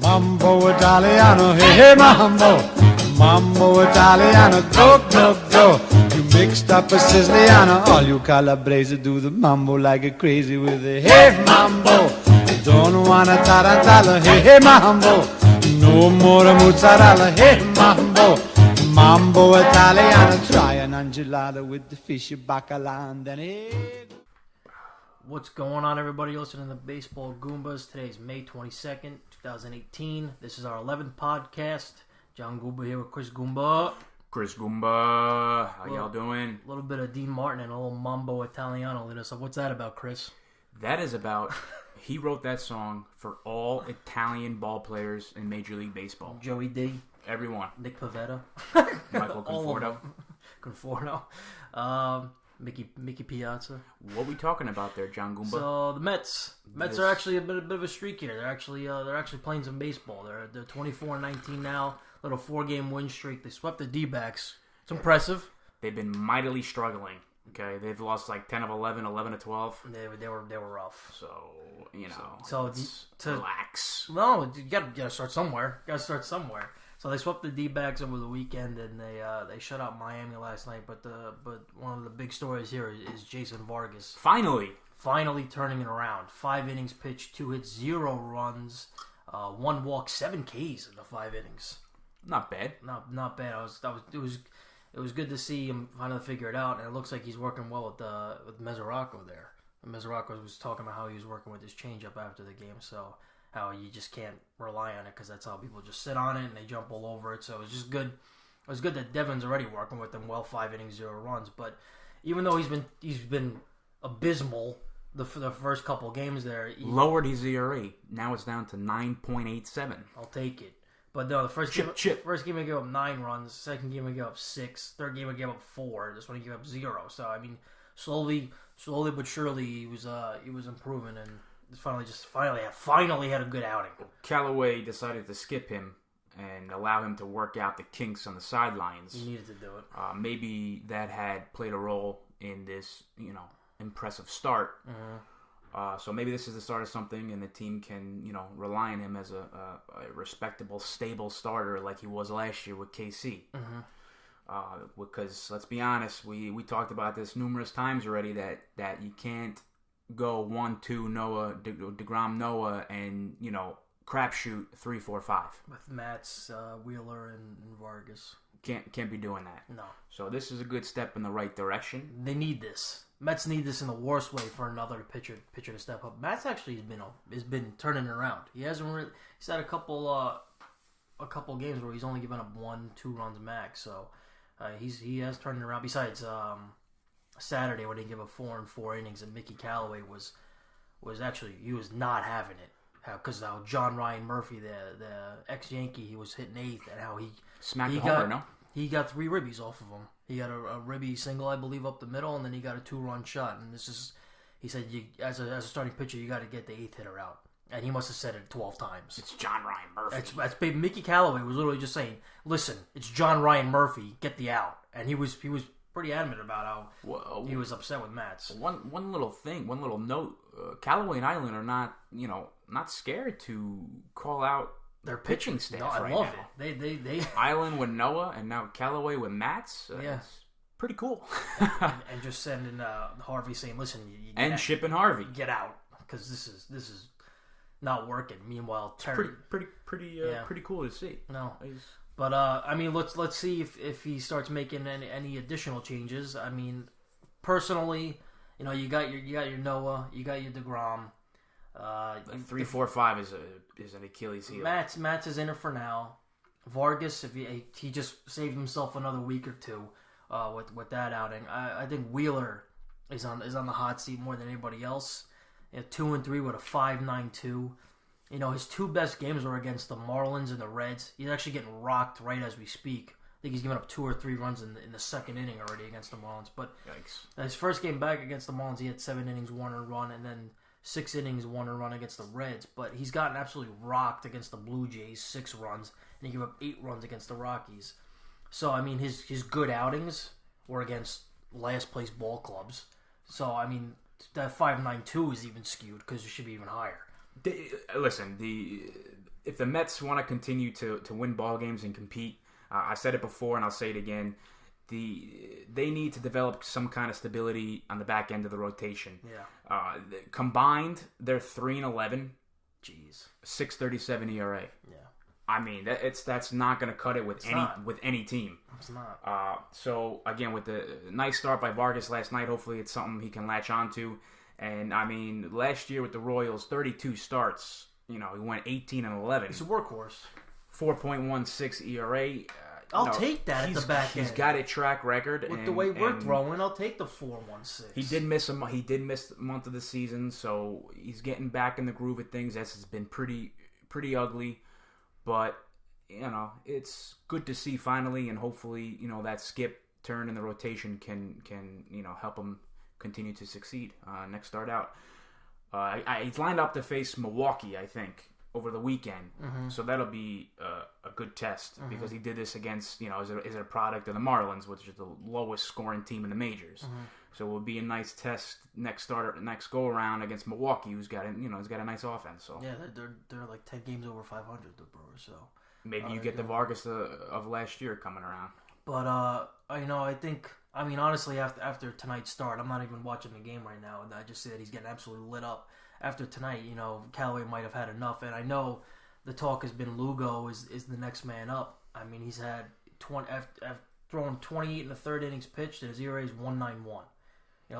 Mambo Italiano, hey, hey, mambo. Mambo Italiano, go, go, go. You mixed up a Siciliano. All you Calabrese do the mambo like a crazy with a hey, mambo. Don't wanna tarantella, hey, hey, mambo. No more mozzarella, hey, mambo. Mambo Italiano, try an angelada with the fishy bacala and then hey. What's going on, everybody? You're listening to Baseball Goombas. Today's May 22nd, 2018. This is our 11th podcast. John Goomba here with Chris Goomba. Chris Goomba, how y'all doing? A little bit of Dean Martin and a little Mambo Italiano lit us up. What's that about, Chris? That is about, he wrote that song for all Italian ball players in Major League Baseball. Joey D. Everyone. Nick Pavetta. Michael Conforto. Conforto. Mickey Piazza. What we talking about there, John Goomba? So the Mets are actually a bit of a streak here. They're actually playing some baseball. They're 24-19 now. Little 4-game win streak. They swept the D-backs. It's impressive. They've been mightily struggling. Okay, they've lost like 10 of 11, 11 of 12. They were rough. So relax. No, you gotta start somewhere. So they swept the D-backs over the weekend, and they shut out Miami last night. But one of the big stories here is Jason Vargas finally turning it around. 5 innings pitched, 2 hits, 0 runs, 1 walk, 7 Ks in the 5 innings. Not bad. Not bad. It was good to see him finally figure it out, and it looks like he's working well with Mesoraco there. Mesoraco was talking about how he was working with his changeup after the game, so how you just can't rely on it because that's how people just sit on it and they jump all over it. So it was just good. It was good that Devin's already working with him well. 5 innings, 0 runs. But even though he's been abysmal the first couple of games there, lowered his ERA. Now it's down to 9.87. I'll take it. But no, the first game he gave up 9 runs. Second game he gave up 6. Third game he gave up 4. This one he gave up 0. So I mean, slowly but surely he was improving and finally had a good outing. Callaway decided to skip him and allow him to work out the kinks on the sidelines. He needed to do it. Maybe that had played a role in this, impressive start. Mm-hmm. So maybe this is the start of something, and the team can, rely on him as a respectable, stable starter like he was last year with KC. Mm-hmm. Because let's be honest, we talked about this numerous times already that you can't go 1-2 Noah, DeGrom Noah, and crapshoot 3-4-5 with Matz, Wheeler, and Vargas. Can't be doing that. No. So this is a good step in the right direction. They need this. Mets need this in the worst way for another pitcher to step up. Matz actually has been turning it around. He hasn't really. He's had a couple games where he's only given up 1-2 runs max. So he has turned it around. Besides Saturday when he gave up 4 in 4 innings, and Mickey Callaway was actually, he was not having it because how John Ryan Murphy, the ex-Yankee, he was hitting 8th, and how he smacked the homer. No, he got 3 ribbies off of him. He got a ribby single, I believe, up the middle, and then he got a 2-run shot. And he said, as a starting pitcher, you got to get the 8th hitter out. And he must have said it 12 times. It's John Ryan Murphy. That's Mickey Callaway was literally just saying, "Listen, it's John Ryan Murphy. Get the out." And he was pretty adamant about how he was upset with Matz. One little note: Callaway and Island are not scared to call out their pitching staff. No, I love it. They Island with Noah and now Callaway with Matz. Yeah, it's pretty cool. and just sending Harvey saying, "Listen, you shipping Harvey, get out because this is not working." Meanwhile, Terry, pretty cool to see. No. But I mean, let's see if he starts making any additional changes. I mean, personally, you got your Noah, you got your DeGrom. 3-4-5 is an Achilles heel. Matz is in it for now. Vargas, if he just saved himself another week or two with that outing. I think Wheeler is on the hot seat more than anybody else. 2-3 with a 5.92. His 2 best games were against the Marlins and the Reds. He's actually getting rocked right as we speak. I think he's given up 2 or 3 runs in the second inning already against the Marlins. But yikes. His first game back against the Marlins, he had 7 innings, 1 run, and then 6 innings, 1 run against the Reds. But he's gotten absolutely rocked against the Blue Jays, 6 runs, and he gave up 8 runs against the Rockies. So, I mean, his good outings were against last place ball clubs. So, I mean, that 5.92 is even skewed because it should be even higher. Listen, if the Mets want to continue to win ball games and compete, I said it before and I'll say it again. They need to develop some kind of stability on the back end of the rotation. Yeah. Combined, they're 3-11. Jeez. 6.37 ERA. Yeah. I mean, that's not going to cut it with any team. It's not. So again, with the nice start by Vargas last night, hopefully it's something he can latch onto. And I mean, last year with the Royals, 32 starts. He went 18-11. He's a workhorse. 4.16 ERA. I'll take that at the back end. He's got a track record. With the way we're throwing, I'll take the 4.16. He did miss a month of the season, so he's getting back in the groove of things. This has been pretty ugly, but it's good to see finally, and hopefully that skip turn in the rotation can help him continue to succeed next start out. He's lined up to face Milwaukee, I think, over the weekend. Mm-hmm. So that'll be a good test because he did this against, is a product of the Marlins, which is the lowest scoring team in the majors. Mm-hmm. So it will be a nice test next go around against Milwaukee, who's got a nice offense. So yeah, they're like 10 games over 500, the Brewers. So maybe you get the Vargas of last year coming around. But I think. I mean, honestly, after tonight's start, I'm not even watching the game right now, and I just see that he's getting absolutely lit up. After tonight, Callaway might have had enough, and I know the talk has been Lugo is the next man up. I mean, he's had thrown 28 in the third innings pitched, and his ERA is 1.91.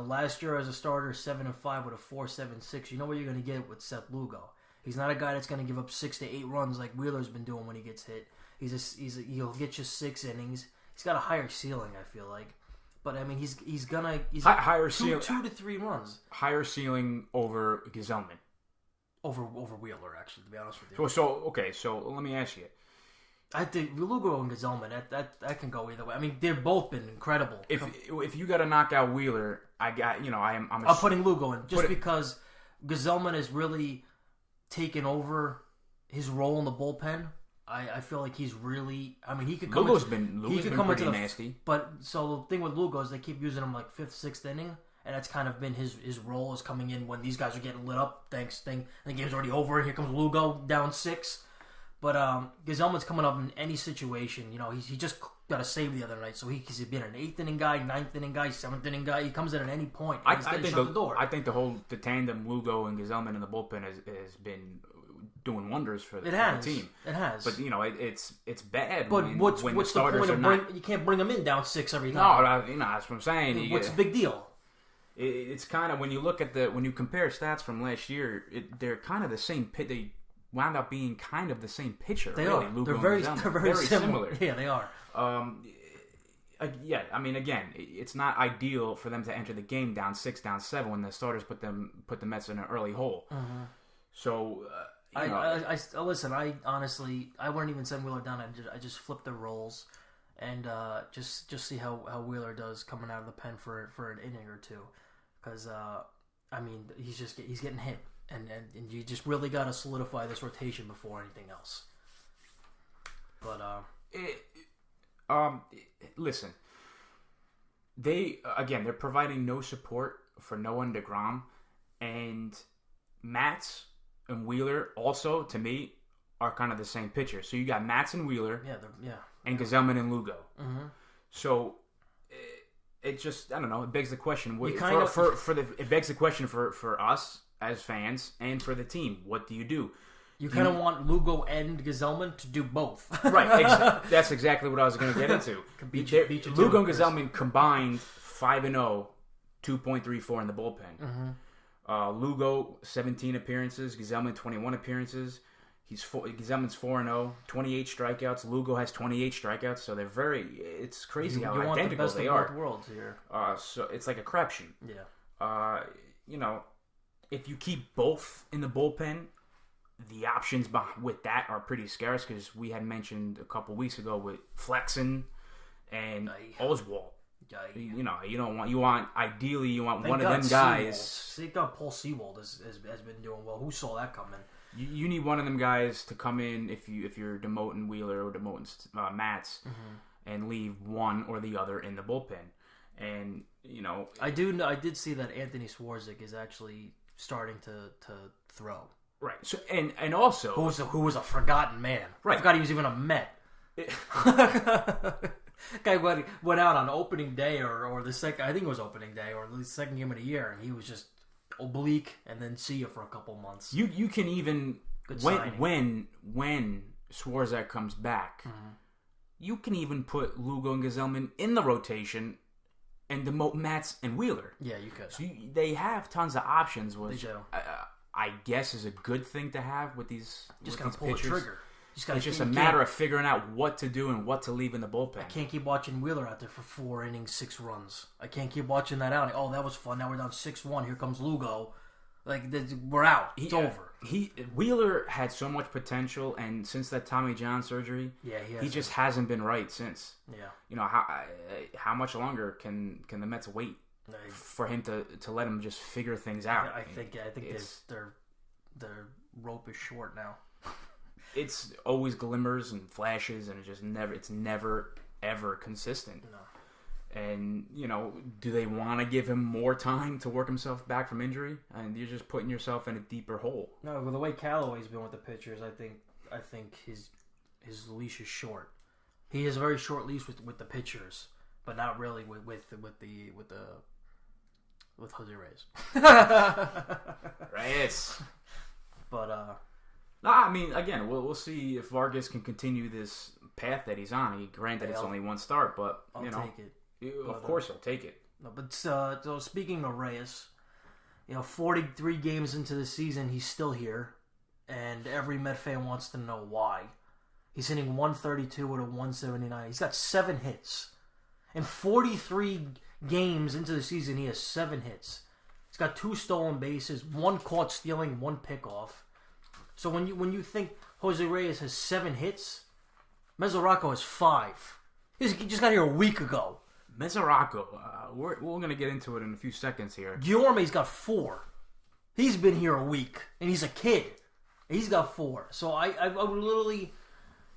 Last year as a starter, 7-5 with a 4.76. You know what you're going to get with Seth Lugo. He's not a guy that's going to give up 6 to 8 runs like Wheeler's been doing when he gets hit. He'll get you 6 innings. He's got a higher ceiling, I feel like. But I mean, he's higher ceiling, 2 to 3 runs. Higher ceiling over Gesellman. Over Wheeler, actually, to be honest with you. So let me ask you. I think Lugo and Gesellman, that can go either way. I mean, they've both been incredible. If you got to knock out Wheeler, I'm putting Lugo in because Gesellman has really taken over his role in the bullpen. I feel like he's really. I mean, he could come. Lugo's been pretty nasty. But so the thing with Lugo is they keep using him like 5th, 6th inning, and that's kind of been his role is coming in when these guys are getting lit up. And the game's already over, and here comes Lugo down 6. But Gesellman's coming up in any situation. He just got a save the other night, so he's been an 8th inning guy, 9th inning guy, 7th inning guy. He comes in at any point. I think the door. I think the tandem Lugo and Gesellman in the bullpen has been doing wonders for the team. It has. But it's bad. But what's the point of you can't bring them in down 6 every time. No, that's what I'm saying. What's the big deal? It's kind of when you look at when you compare stats from last year, they're kind of the same. They wound up being kind of the same pitcher. They really, are. Lugo They're very similar. Yeah, they are. Yeah, I mean, again, it's not ideal for them to enter the game down 6, down 7 when the starters put the Mets in an early hole. Mm-hmm. So. I listen. I honestly, I wouldn't even send Wheeler down. I just flip the roles, and just see how Wheeler does coming out of the pen for an inning or two, because I mean he's getting hit, and you just really got to solidify this rotation before anything else. But listen, they're providing no support for Noah and DeGrom, and Matz and Wheeler also, to me, are kind of the same pitcher. So you got Matz and Wheeler, and Gesellman and Lugo. Mm-hmm. So it just, I don't know. It begs the question. It begs the question for us as fans and for the team. What do you do? You kind of want Lugo and Gesellman to do both, right? That's exactly what I was going to get into. Lugo and Gesellman combined 5-0, 2.34 in the bullpen. Mm-hmm. Lugo, 17 appearances. Gesellman, 21 appearances. Gesellman's 4-0, 28 strikeouts. Lugo has 28 strikeouts. So they're it's crazy how identical want the best they of are. Both worlds here. So it's like a crapshoot. Yeah. If you keep both in the bullpen, the options with that are pretty scarce because we had mentioned a couple weeks ago with Flexen and Oswalt. Ideally you want one of them guys. Thank God Paul Sewald has been doing well. Who saw that coming? You need one of them guys to come in if you're demoting Wheeler or demoting Matz, and leave one or the other in the bullpen. And I did see that Anthony Swarzik is actually starting to throw. Right. So and also who was a forgotten man. Right. I forgot he was even a Met. Guy went out on opening day or the second. I think it was opening day or the second game of the year, and he was just oblique, and then see you for a couple months. You can even when Swarzak comes back, you can even put Lugo and Gazelman in the rotation and demote Matz and Wheeler. Yeah, you could. So they have tons of options, which they do. I guess is a good thing to have with these. Just gotta pull pitchers. a trigger. It's just a matter of figuring out what to do and what to leave in the bullpen. I can't keep watching Wheeler out there for 4 innings, 6 runs. I can't keep watching that out. Oh, that was fun. Now we're down 6-1. Here comes Lugo. Like, we're out. It's over. Wheeler had so much potential, and since that Tommy John surgery, he just hasn't been right since. Yeah. You know, how much longer can the Mets wait for him to let him just figure things out? I think their rope is short now. It's always glimmers and flashes, and it's never ever consistent. No. And you know, do they want to give him more time to work himself back from injury? And you're just putting yourself in a deeper hole. No, with the way Callaway's been with the pitchers, I think his leash is short. He has a very short leash with the pitchers, but not really with Jose Reyes. Reyes. But no, I mean, again, we'll see if Vargas can continue this path that he's on. Granted, it's only one start, but I'll take it. Of course, he'll take it. No, but so speaking of Reyes, 43 games into the season, he's still here, and every Met fan wants to know why. He's hitting 132 with a 179. He's got 7 hits. In 43 games into the season, he has 7 hits. He's got 2 stolen bases, 1 caught stealing, 1 pickoff. So when you think Jose Reyes has 7 hits, Mesoraco has 5. He just got here a week ago. Mesoraco, we're going to get into it in a few seconds here. Guillorme's got 4. He's been here a week, and he's a kid. He's got 4. So I would literally...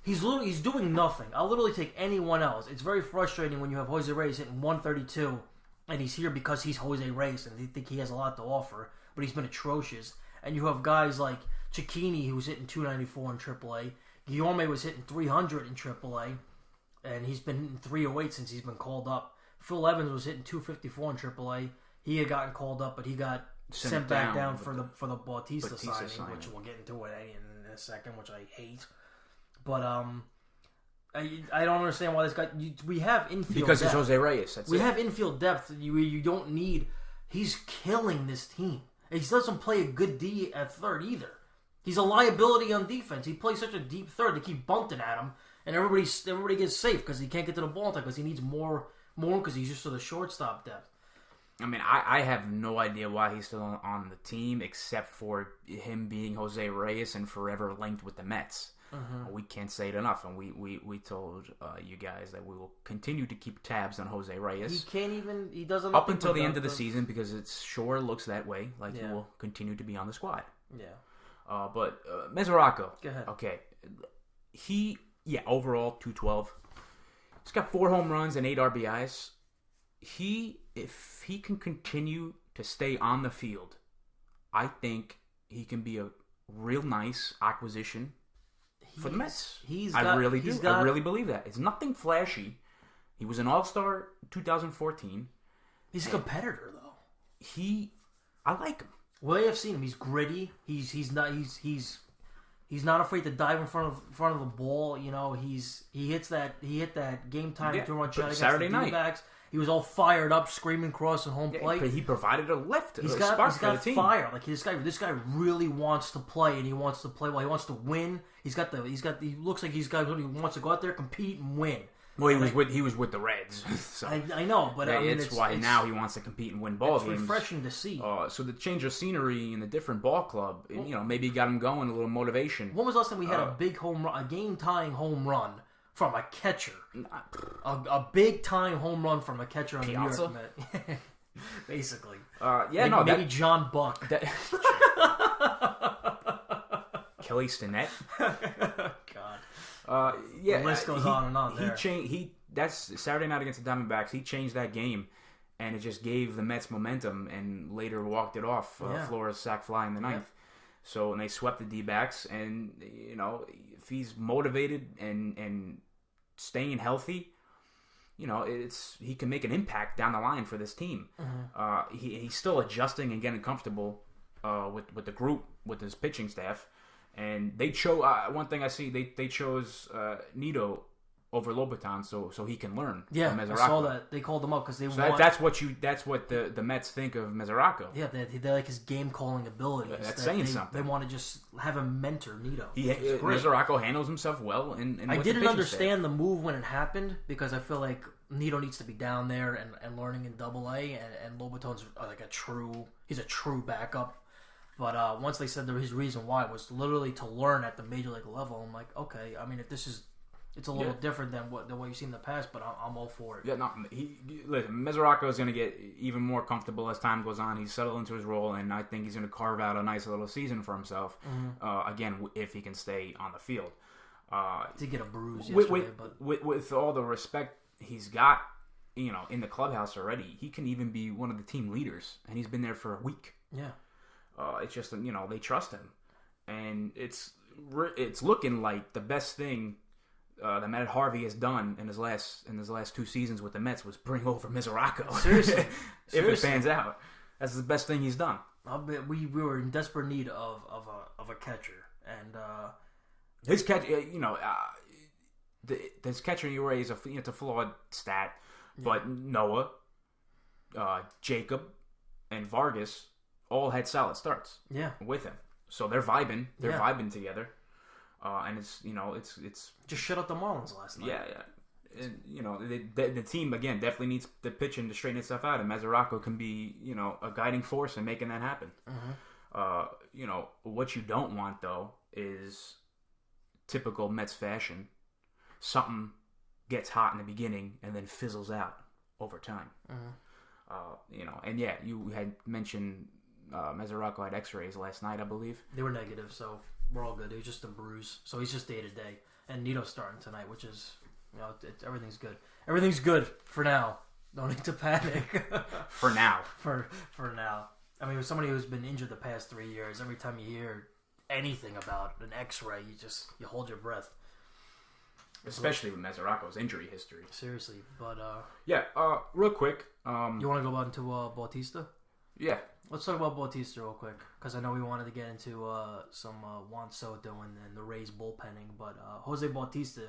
He's doing nothing. I'll literally take anyone else. It's very frustrating when you have Jose Reyes hitting 132, and he's here because he's Jose Reyes, and they think he has a lot to offer, but he's been atrocious. And you have guys like Cicchini, who's hitting 294 in AAA. Guillorme was hitting 300 in AAA, and he's been hitting 308 since he's been called up. Phil Evans was hitting 254 in AAA. He had gotten called up, but he got sent back down for the Bautista signing, which we'll get into it in a second, which I hate. But I don't understand why this guy. We have infield because depth. it's Jose Reyes. We have infield depth. You don't need. He's killing this team. He doesn't play a good D at third either. He's a liability on defense. He plays such a deep third. They keep bunting at him, and everybody gets safe because he can't get to the ball because he needs more because he's just to the shortstop depth. I mean, I have no idea why he's still on the team except for him being Jose Reyes and forever linked with the Mets. We can't say it enough, and we told you guys that we will continue to keep tabs on Jose Reyes. He doesn't up until the end of the season because it sure looks that way. Like he will continue to be on the squad. Yeah. But Mesoraco. Go ahead. Okay. Overall 212. He's got 4 home runs and 8 RBIs. If he can continue to stay on the field, I think he can be a real nice acquisition for the Mets. I really do. I really believe that. It's nothing flashy. He was an All-Star 2014. He's a competitor, though. I like him. Well, I've seen him. He's gritty. He's not afraid to dive in front of the ball. He hit that game time 2-run shot against Saturday the D-backs. He was all fired up, screaming crossing home plate. He provided a lift. He's got fire. Like this guy really wants to play, and he wants to play well. He wants to win. He looks like he wants to go out there, compete, and win. Well, he was with the Reds. So. I know, but it's why now he wants to compete and win ball games. It's refreshing to see. So the change of scenery in a different ball club, maybe got him going, a little motivation. When was the last time we had a big home run, a game-tying home run from a catcher? A big-time home run from a catcher on the New York Mets. Basically. Maybe John Buck. Kelly Stinnett. God. The list goes on and on there. That's Saturday night against the Diamondbacks. He changed that game, and it just gave the Mets momentum, and later walked it off. Flores sac fly in the ninth. So, and they swept the D-backs, and, you know, if he's motivated and staying healthy, you know, he can make an impact down the line for this team. He's still adjusting and getting comfortable with the group, with his pitching staff. And they chose, one thing I see, they chose Nido over Lobaton so he can learn. Yeah, from I saw that. They called him up because they want... That's what the Mets think of Mesoraco. Yeah, they like his game calling abilities. That's saying something. They want to just have him mentor Nido. Mesoraco handles himself well. I didn't understand the move when it happened because I feel like Nido needs to be down there and learning in Double-A, and Lobaton's like he's a true backup. But once they said his reason why was literally to learn at the major league level, I'm like, okay. I mean, if this is... It's a little different than what you've seen in the past, but I'm all for it. Yeah, no, listen, Mesoraco is going to get even more comfortable as time goes on. He's settled into his role, and I think he's going to carve out a nice little season for himself. Again, if he can stay on the field. To get a bruise yesterday, with all the respect he's got, you know, in the clubhouse already, he can even be one of the team leaders, and he's been there for a week. Yeah. It's just, you know, they trust him, and it's looking like the best thing that Matt Harvey has done in his last 2 seasons with the Mets was bring over Mesoraco. Seriously. If it pans out, that's the best thing he's done. We were in desperate need of a catcher, and his catch, you know, his catcher ERA is it's a flawed stat, but Noah, Jacob, and Vargas all had solid starts. Yeah. With him, so they're vibing. They're vibing together. And it's, you know, it's just shut up the Marlins last night. Yeah. And, you know, the team again definitely needs the pitching to straighten itself out, and Mesoraco can be, you know, a guiding force in making that happen. You know, what you don't want though is typical Mets fashion. Something gets hot in the beginning and then fizzles out over time. You know, and yeah, you had mentioned Mesoraco had X-rays last night, I believe. They were negative, so we're all good. It was just a bruise, so he's just day to day. And Nido's starting tonight, which is, you know, everything's good. Everything's good for now. No need to panic. For now. For now. I mean, with somebody who's been injured the past 3 years, every time you hear anything about an X-ray, you hold your breath. Especially with Mesoraco's injury history. Seriously, but real quick. You want to go into Bautista? Yeah. Let's talk about Bautista real quick, because I know we wanted to get into some Juan Soto and the Rays bullpenning, but Jose Bautista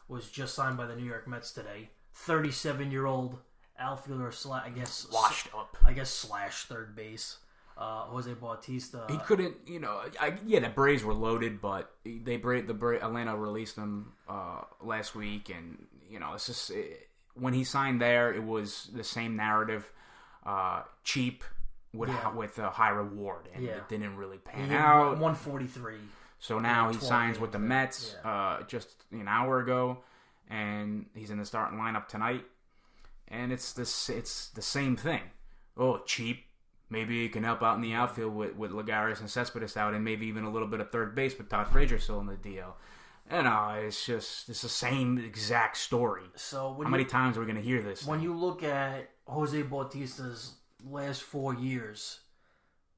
was just signed by the New York Mets today. 37-year-old outfielder, washed up. Slash third base. Jose Bautista. He couldn't, you know. The Braves were loaded, but Atlanta released him last week, and you know, it's just when he signed there, it was the same narrative, cheap. With a high reward, and it didn't really pan out. 143. So now he signs with the Mets just an hour ago, and he's in the starting lineup tonight. And it's the same thing. Oh, cheap. Maybe he can help out in the outfield with Lagares and Cespedes out, and maybe even a little bit of third base with Todd Frazier still in the deal. And it's the same exact story. So how many times are we going to hear this? When you look at Jose Bautista's last 4 years,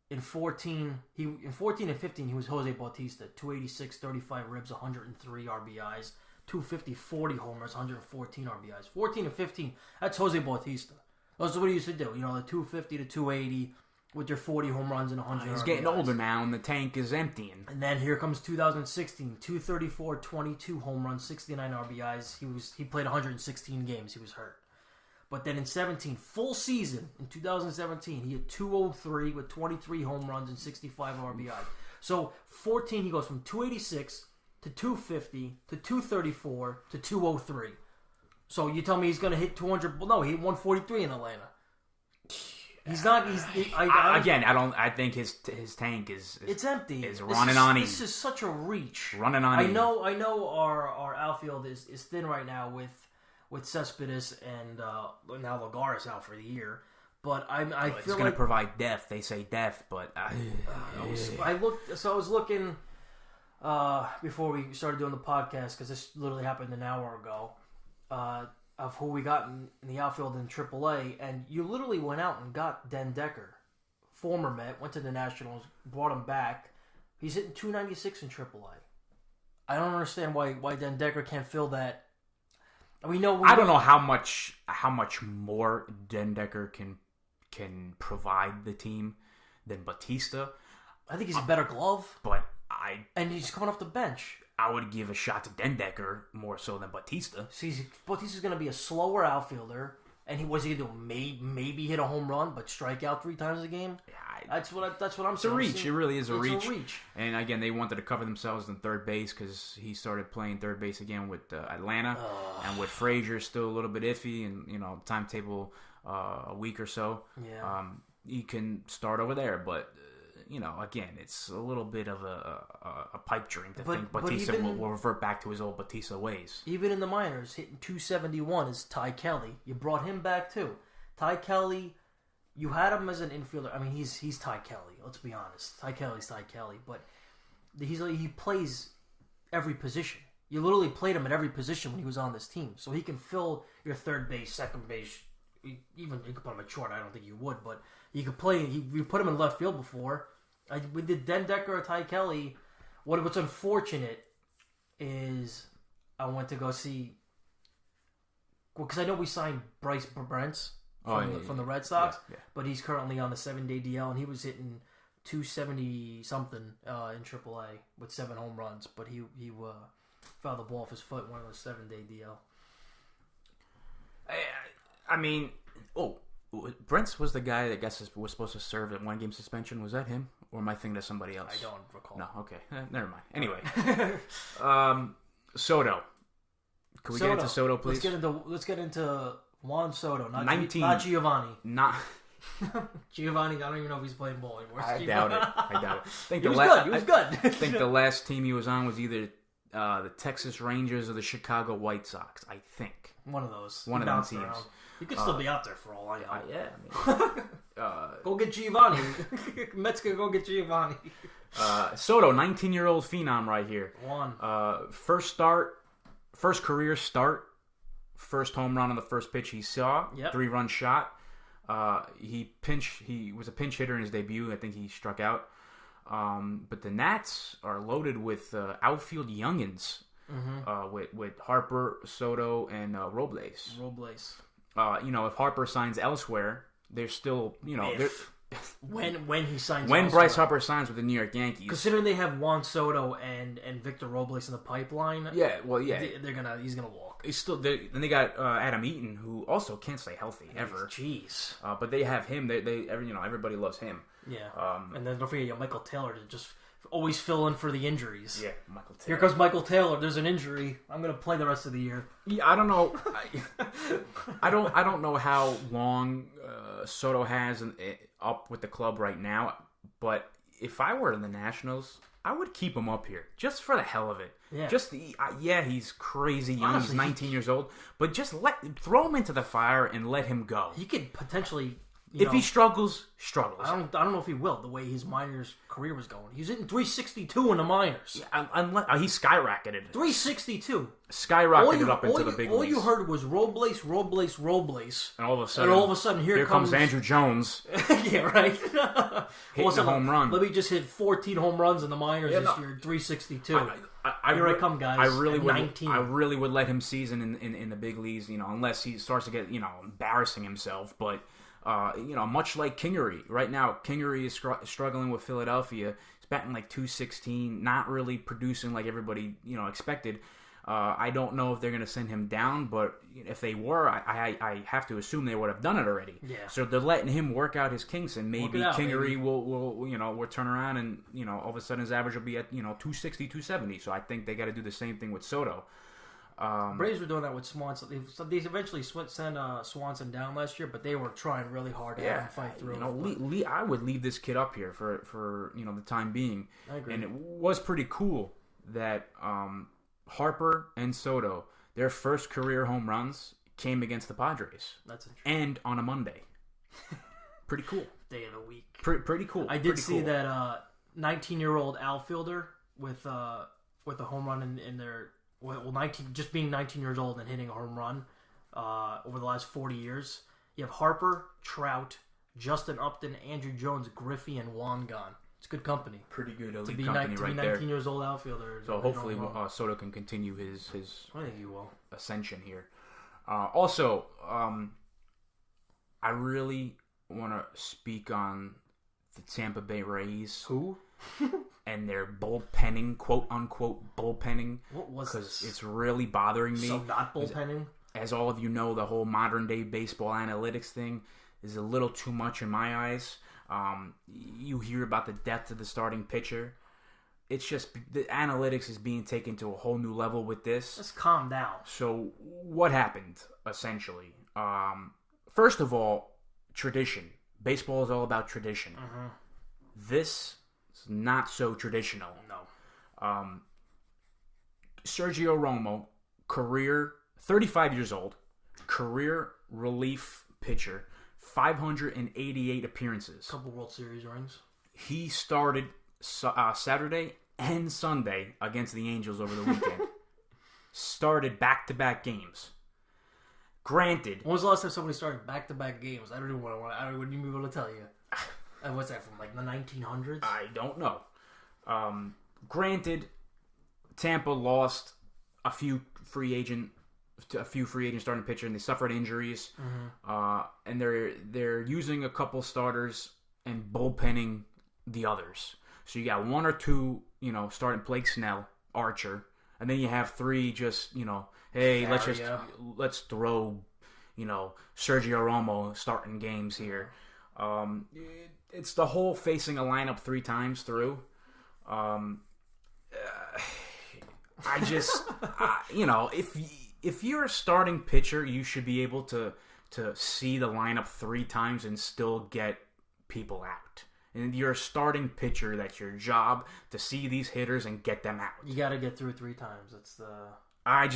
in 14 and 15 he was Jose Bautista. 286, 35 ribs, 103 RBIs, 250, 40 homers, 114 RBIs. 14 and 15, that's Jose Bautista. That's what he used to do. You know, the 250 to 280 with your 40 home runs and 100 He's RBIs. Getting older now, and the tank is emptying. And then here comes 2016, 234, 22 home runs, 69 RBIs. He played 116 games. He was hurt. But then in 17, full season, in 2017, he had 203 with 23 home runs and 65 RBI. So 14, he goes from 286 to 250 to 234 to 203. So you tell me he's going to hit 200? Well, no, he hit 143 in Atlanta. He's not. I think his tank is it's empty. Is running on E. This is such a reach. Running on E. I know. Our outfield is thin right now with Cespedes and now Lagares out for the year. But I feel it's going to provide depth. They say depth, but I was looking before we started doing the podcast, because this literally happened an hour ago, of who we got in the outfield in AAA, and you literally went out and got Den Decker, former Met, went to the Nationals, brought him back. He's hitting 296 in AAA. I don't understand why Den Decker can't fill that. I don't know how much more Den Decker can provide the team than Bautista. I think he's a better glove. And he's coming off the bench. I would give a shot to Den Decker more so than Bautista. See, Bautista's going to be a slower outfielder, and he was either maybe hit a home run, but strike out 3 times a game. Yeah, that's what I'm saying. It's a reach. It really is a reach. It's a reach. And again, they wanted to cover themselves in third base because he started playing third base again with Atlanta, and with Frazier still a little bit iffy, and timetable a week or so. Yeah. He can start over there, but. Again, it's a little bit of a pipe dream to think Bautista will revert back to his old Bautista ways. Even in the minors, hitting 271 is Ty Kelly. You brought him back too. Ty Kelly, you had him as an infielder. I mean, he's Ty Kelly. Let's be honest. Ty Kelly's Ty Kelly, but he plays every position. You literally played him at every position when he was on this team, so he can fill your third base, second base. Even you could put him at short. I don't think you would, but you could play. You put him in left field before. With the Den Decker or Ty Kelly, what's unfortunate is I went to go see. Well, because I know we signed Bryce Brents from the Red Sox, but he's currently on the 7-day DL, and he was hitting 270 something in AAA with 7 home runs, but he fouled the ball off his foot one of those 7-day DL. I mean, Brents was the guy that was supposed to serve a 1-game suspension. Was that him? Or am I thinking of somebody else? I don't recall. No, okay. Never mind. Anyway. Soto. Can we get into Soto, please? Let's get into Juan Soto. Not 19. Not Giovanni. Not... Giovanni, I don't even know if he's playing ball anymore. I doubt it. He was good. I think the last team he was on was either the Texas Rangers or the Chicago White Sox, I think. One of those. One of them teams. Around. He could still be out there for all I know. Yeah. Go get Giovanni. Mets can go get Giovanni. Soto, 19-year-old phenom right here. Juan. First career start. First home run on the first pitch he saw. Yep. 3-run shot. He was a pinch hitter in his debut. I think he struck out. But the Nats are loaded with outfield youngins. Mm-hmm. With Harper, Soto, and Robles. If Harper signs elsewhere, they're still, when he signs when elsewhere. Bryce Harper signs with the New York Yankees, considering they have Juan Soto and Victor Robles in the pipeline, he's gonna walk. He's still then they got Adam Eaton, who also can't stay healthy ever. Jeez. But they have him. Everybody loves him. Yeah. And then don't forget Michael Taylor to just always fill in for the injuries. Yeah, Michael Taylor. Here comes Michael Taylor. There's an injury. I'm going to play the rest of the year. Yeah, I don't know. I don't know how long Soto has up with the club right now. But if I were in the Nationals, I would keep him up here just for the hell of it. Yeah. He's crazy young. Honestly, he's 19 years old, but just throw him into the fire and let him go. He could potentially. If he struggles. I don't know if he will. The way his minors career was going, he's hitting 362 in the minors. Yeah, he skyrocketed. 362. Skyrocketed up into the big leagues. All you heard was Robles, and all of a sudden, here comes Andrew Jones. Yeah, right. Hitting a home run. Let me just hit 14 home runs in the minors this year. 362. Here I come, guys. I really would let him season in the big leagues. Unless he starts to get embarrassing himself, but. Much like Kingery. Right now, Kingery is struggling with Philadelphia. He's batting like 216, not really producing like everybody, expected. I don't know if they're going to send him down, but if they were, I have to assume they would have done it already. Yeah. So they're letting him work out his kinks, and maybe Kingery will turn around and, all of a sudden his average will be at, 260, 270. So I think they got to do the same thing with Soto. Braves were doing that with Swanson. They eventually sent Swanson down last year, but they were trying really hard to have him fight through. I would leave this kid up here for the time being. I agree. And it was pretty cool that Harper and Soto, their first career home runs came against the Padres. That's interesting. And on a Monday. Pretty cool. Day of the week. Pretty cool. I did see that 19-year-old outfielder with a home run in their. Well, just being 19 years old and hitting a home run over the last 40 years. You have Harper, Trout, Justin Upton, Andrew Jones, Griffey, and Juan gone. It's good company. Pretty good elite to be company to right be 19 years old outfielder. So hopefully Soto can continue his I think he will. ascension here. Also, I really want to speak on the Tampa Bay Rays. Who? And their bullpenning, quote unquote bullpenning. What was this? Because it's really bothering me. So not bullpenning? As all of you know, the whole modern day baseball analytics thing is a little too much in my eyes. You hear about the depth of the starting pitcher. It's just the analytics is being taken to a whole new level with this. Just calm down. So what happened, essentially? First of all, tradition. Baseball is all about tradition. Mm-hmm. This is not so traditional. No. Sergio Romo, career, 35 years old, career relief pitcher, 588 appearances. Couple World Series rings. He started Saturday and Sunday against the Angels over the weekend. Started back-to-back games. Granted, when was the last time somebody started back-to-back games? I wouldn't even be able to tell you. What's that from? Like the 1900s? I don't know. Granted, Tampa lost a few free agent starting pitcher, and they suffered injuries. Mm-hmm. And they're using a couple starters and bullpenning the others. So you got one or two, starting Blake Snell, Archer, and then you have three just, hey, let's throw, Sergio Romo starting games here. It's the whole facing a lineup 3 times through. I just, if you're a starting pitcher, you should be able to see the lineup 3 times and still get people out. And you're a starting pitcher, that's your job, to see these hitters and get them out. You got to get through 3 times. That's the. I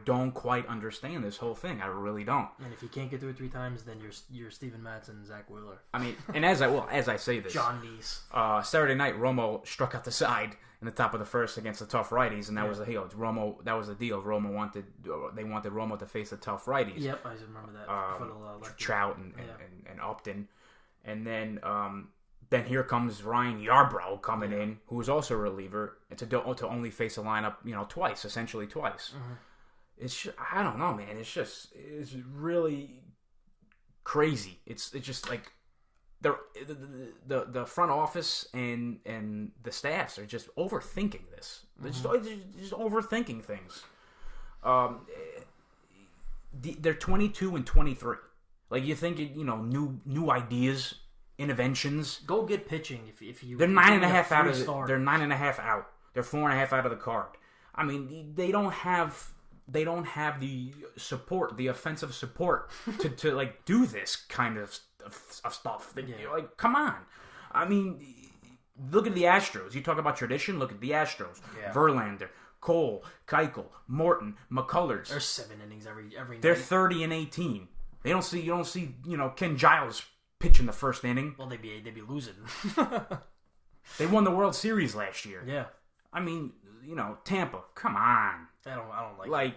don't quite understand this whole thing. I really don't. And if you can't get through it 3 times, then you're Steven Matz and Zach Wheeler. I mean, and as I say this, John Neese. Saturday night, Romo struck out the side in the top of the first against the tough righties, and that was the deal. That was the deal. They wanted Romo to face the tough righties. Yep, I remember that. For the Trout and Upton, and then here comes Ryan Yarbrough coming in, who is also a reliever, to only face a lineup, essentially twice. Mm-hmm. It's just, I don't know, man. It's really crazy. It's just like the front office and the staffs are just overthinking this. They're just overthinking things. They're 22 and 23. Like, you think new ideas. Interventions. Go get pitching if you. They're 9.5 out of they're 9.5 out. They're 4.5 out of the card. I mean, they don't have the support, the offensive support to like do this kind of stuff. Like, come on. I mean, look at the Astros. You talk about tradition. Look at the Astros. Yeah. Verlander, Cole, Keuchel, Morton, McCullers. There's 7 innings every night. They're 30 and 18. You don't see Ken Giles pitch in the first inning. Well, they'd be losing. They won the World Series last year. Yeah. I mean, Tampa, come on. I don't like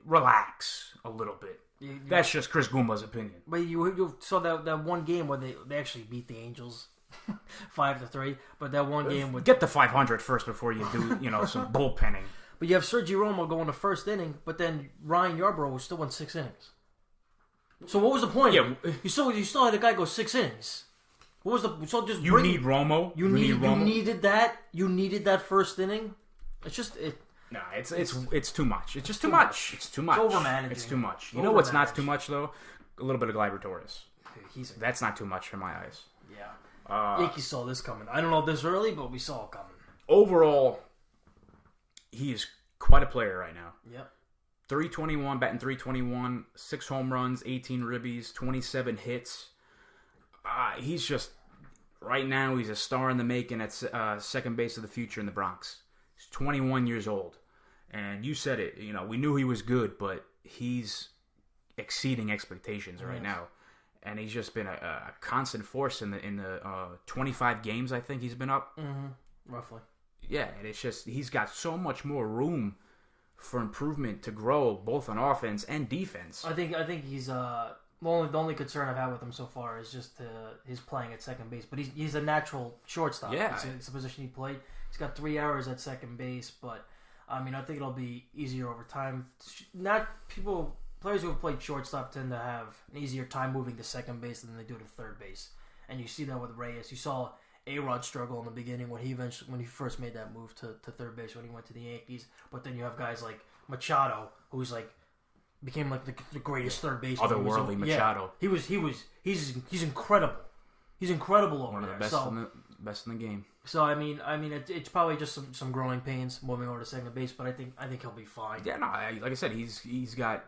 relax a little bit. That's just Chris Goombas' opinion. But you saw that one game where they actually beat the Angels 5-3. But that one game with get the 500 first before you do some bullpenning. But you have Sergio Romo going the first inning, but then Ryan Yarbrough still won 6 innings. So what was the point? Yeah. You still had a guy go 6 innings. What was the just you need Romo? You needed that. You needed that first inning. It's just it. No, it's too much. It's just too much. It's too much. It's overmanaging. It's too much. You know what's not too much though? A little bit of Gleyber Torres. That's not too much for my eyes. Yeah. Yankees saw this coming. I don't know if this early, but we saw it coming. Overall, he is quite a player right now. Yep. 321, batting 321, 6 home runs, 18 ribbies, 27 hits. He's just, right now, he's a star in the making at second base of the future in the Bronx. He's 21 years old. And you said it, we knew he was good, but he's exceeding expectations right now. And he's just been a constant force in the 25 games, I think he's been up. Mm-hmm. Roughly. Yeah, and it's just, he's got so much more room for improvement to grow both on offense and defense. I think he's The only concern I've had with him so far is just his playing at second base. But he's a natural shortstop. Yeah. It's the position he played. He's got 3 hours at second base, but I mean, I think it'll be easier over time. Players who have played shortstop tend to have an easier time moving to second base than they do to third base. And you see that with Reyes. You saw A-Rod struggle in the beginning when he first made that move to third base when he went to the Yankees. But then you have guys like Machado, who's like became like the greatest third baseman. Otherworldly Machado. Yeah, he's incredible. He's incredible over One of there. the best in the game. So I mean, it's probably just some growing pains moving over to second base, but I think he'll be fine. Yeah, no, like I said, he's got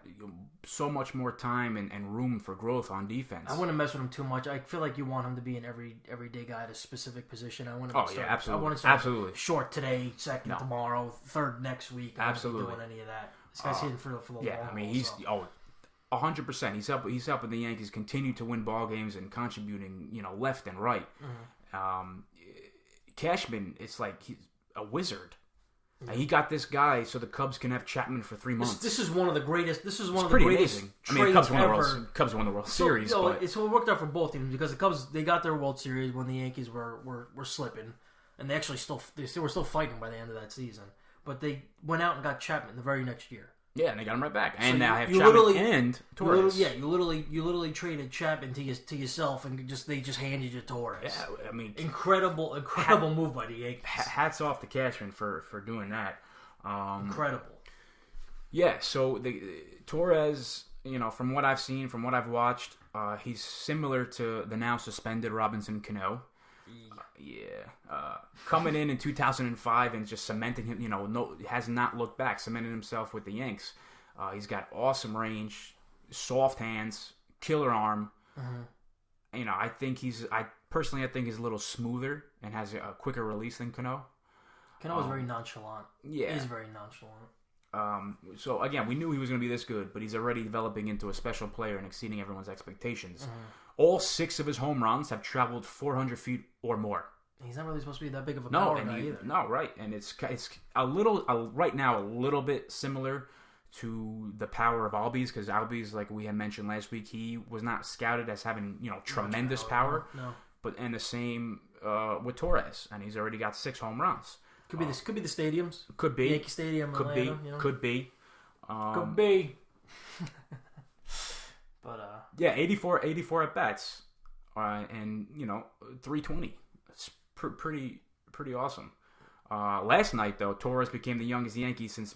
so much more time and room for growth on defense. I wouldn't mess with him too much. I feel like you want him to be an everyday guy at a specific position. I want him to start, absolutely. I want to start absolutely. short today, second tomorrow, third next week. I Absolutely. wouldn't be doing any of that. This guy's hitting for the long Yeah, I mean, haul, 100%. He's helping the Yankees continue to win ball games and contributing, left and right. Mm-hmm. Cashman, it's like he's a wizard. And he got this guy so the Cubs can have Chapman for 3 months. This is one of the greatest. This is one of the pretty greatest amazing. trades I mean, ever. Cubs won the World Series. So, but it worked out for both teams because the Cubs they got their World Series when the Yankees were slipping, and they actually were still fighting by the end of that season. But they went out and got Chapman the very next year. yeah, and they got him right back. And So now you have Chapman and Torres. You literally traded Chapman to yourself, and they just handed you Torres. Yeah, I mean, incredible move by the Yankees. hats off to Cashman for doing that. Incredible. Yeah, so the Torres, from what I've seen, from what I've watched, he's similar to the now suspended Robinson Cano. Coming in 2005 and just cementing him, has not looked back, cemented himself with the Yanks. He's got awesome range, soft hands, killer arm. Mm-hmm. I think he's a little smoother and has a quicker release than Cano. Cano is very nonchalant. Yeah. He's very nonchalant. So again, we knew he was going to be this good, but he's already developing into a special player and exceeding everyone's expectations. Mm-hmm. All 6 of his home runs have traveled 400 feet or more. He's not really supposed to be that big of a power guy either. No, right, and it's a little right now a little bit similar to the power of Albies, because Albies, like we had mentioned last week, he was not scouted as having tremendous power. No. And the same with Torres, and he's already got 6 home runs. Could be the stadiums. Could be Yankee Stadium. Could Atlanta, be. Could be. Could be. But 84 at bats, and 320. It's pretty awesome. Last night though, Torres became the youngest Yankee since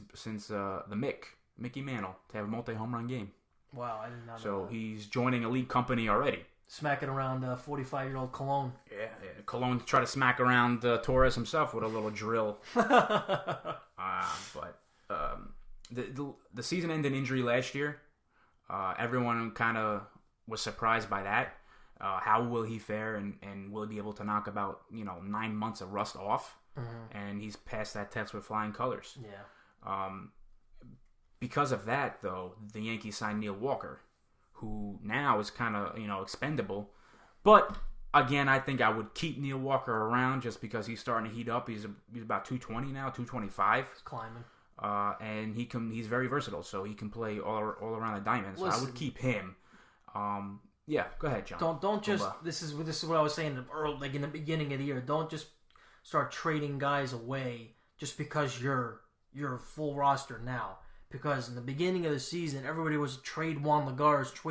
the Mickey Mantle to have a multi-home run game. Wow, I did not know So that. he's joining elite company already. Smacking around 45-year-old Cologne. Yeah. Cologne tried to smack around Torres himself with a little drill. But the season ended injury last year. Everyone kind of was surprised by that. How will he fare, and will he be able to knock about 9 months of rust off? Mm-hmm. And he's passed that test with flying colors. Yeah. Because of that, though, the Yankees signed Neil Walker, who now is kind of expendable. But again, I think I would keep Neil Walker around just because he's starting to heat up. He's about 220 now, 225. He's climbing. And he's very versatile, so he can play all around the diamond. So Listen, I would keep him. Yeah, go ahead, John. Don't just this is what I was saying early, like in the beginning of the year. Don't just start trading guys away just because you're full roster now. Because in the beginning of the season, everybody was trade Juan Lagares.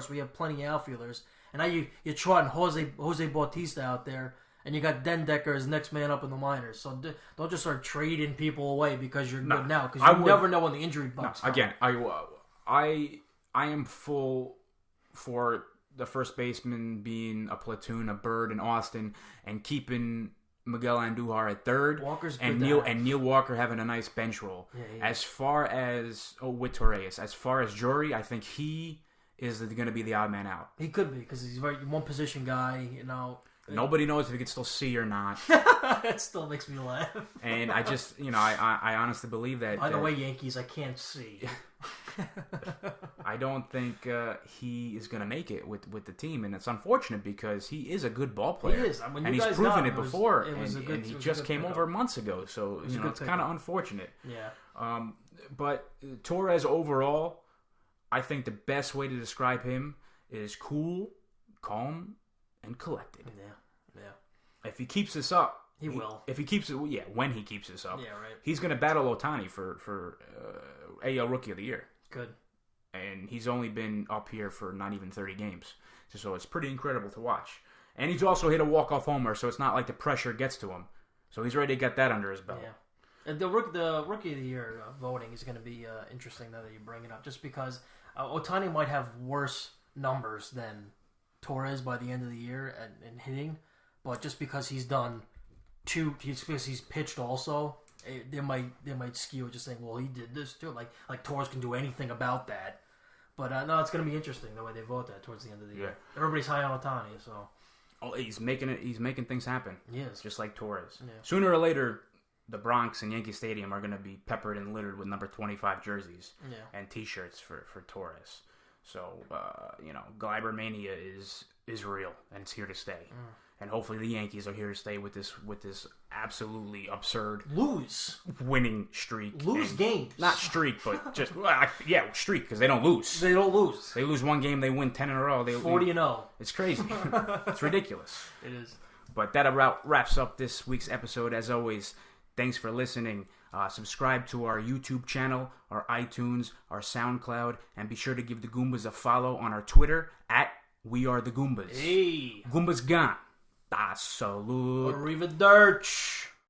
We have plenty of outfielders, and now you're trotting Jose Bautista out there. And you got Dendecker as next man up in the minors. So don't just start trading people away because you're good now. Because you never know when the injury bugs come. Again, I am full for the first baseman being a platoon, a Bird and Austin, and keeping Miguel Andujar at third. Walker's good and Neil Walker having a nice bench role. Yeah. As far as with Torres, as far as Drury, I think he is going to be the odd man out. He could be because he's a very one position guy. Nobody knows if he can still see or not. That still makes me laugh. And I just, I honestly believe that. By the way, Yankees, I can't see. I don't think he is going to make it with the team, and it's unfortunate because he is a good ball player. He is. I mean, and he's proven it before, and he just came over months ago, so it's kind of unfortunate. Yeah. But Torres overall, I think the best way to describe him is cool, calm, and collected. Yeah. If he keeps this up, he will. If he keeps it, when he keeps this up, right. He's going to battle Ohtani for AL Rookie of the Year. Good. And he's only been up here for not even 30 games, so it's pretty incredible to watch. And he's also hit a walk-off homer, so it's not like the pressure gets to him. So he's ready to get that under his belt. Yeah. And the Rookie of the Year voting is going to be interesting now that you bring it up, just because Ohtani might have worse numbers than Torres by the end of the year in hitting, but just because he's done because he's pitched also, they might skew it just saying, well, he did this too. Like Torres can do anything about that. But no, it's going to be interesting the way they vote that towards the end of the year. Everybody's high on Ohtani, so. Oh, he's making things happen. He is. Just like Torres. Yeah. Sooner or later, the Bronx and Yankee Stadium are going to be peppered and littered with number 25 jerseys and T-shirts for Torres. So, Gleyber Mania is real, and it's here to stay. And hopefully the Yankees are here to stay with this absolutely absurd winning streak. Games. Not streak, but just streak, because they don't lose. They don't lose. They lose one game, they win 10 in a row. 40-0. It's crazy. It's ridiculous. It is. But that about wraps up this week's episode. As always, thanks for listening. Subscribe to our YouTube channel, our iTunes, our SoundCloud, and be sure to give the Goombas a follow on our Twitter at We Are the Goombas. Hey. Goombas gone. Da salute. Arrivederci.